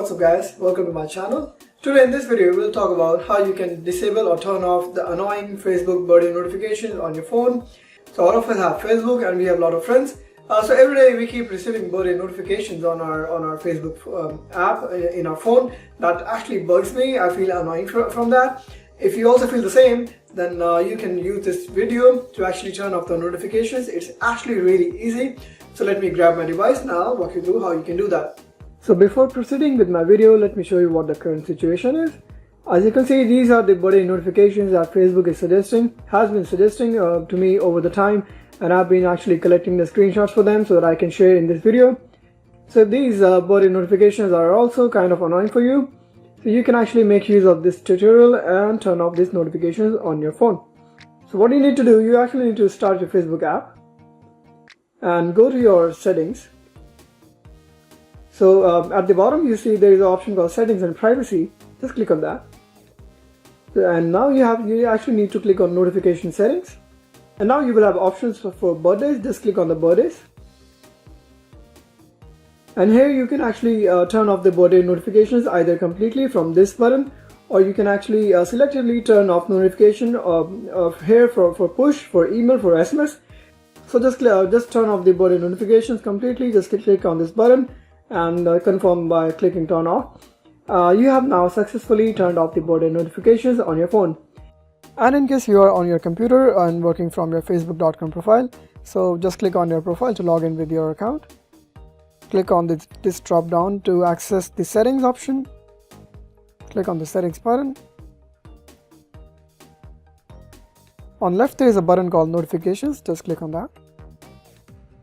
what's up guys, welcome to my channel. Today in this video we'll talk about how you can disable or turn off the annoying Facebook birthday notifications on your phone. So all of us have Facebook and we have a lot of friends. So every day we keep receiving birthday notifications on our Facebook app in our phone. That actually bugs me. I feel annoying from that. If you also feel the same, then you can use this video to actually turn off the notifications. It's actually really easy. So let me grab my device and I'll walk you through how you can do that. So before proceeding with my video, let me show you what the current situation is. As you can see, these are the birthday notifications that Facebook has been suggesting to me over the time, and I've been actually collecting the screenshots for them so that I can share in this video. So these birthday notifications are also kind of annoying for you. So you can actually make use of this tutorial and turn off these notifications on your phone. So what you need to do, you actually need to start your Facebook app and go to your settings. So at the bottom you see there is an option called settings and privacy. Just click on that. And now you actually need to click on notification settings. And now you will have options for birthdays. Just click on the birthdays. And here you can actually turn off the birthday notifications either completely from this button, or you can actually selectively turn off notification of here for push, for email, for SMS. So just turn off the birthday notifications completely. Just click on this button and confirm by clicking turn off. You have now successfully turned off the birthday notifications on your phone. And in case you are on your computer and working from your facebook.com profile, so just click on your profile to log in with your account. Click on this drop down to access the settings option. Click on the settings button. On left there is a button called notifications. Just click on that.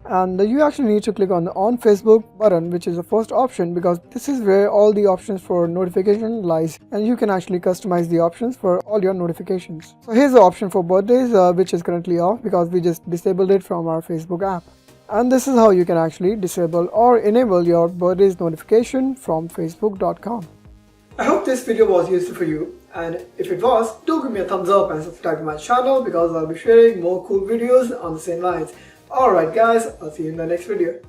And you actually need to click on the on Facebook button, which is the first option, because this is where all the options for notification lies, and you can actually customize the options for all your notifications. So here's the option for birthdays, which is currently off because we just disabled it from our Facebook app. And this is how you can actually disable or enable your birthdays notification from facebook.com. I hope this video was useful for you, and if it was, do give me a thumbs up and subscribe to my channel because I'll be sharing more cool videos on the same lines. Alright guys, I'll see you in the next video.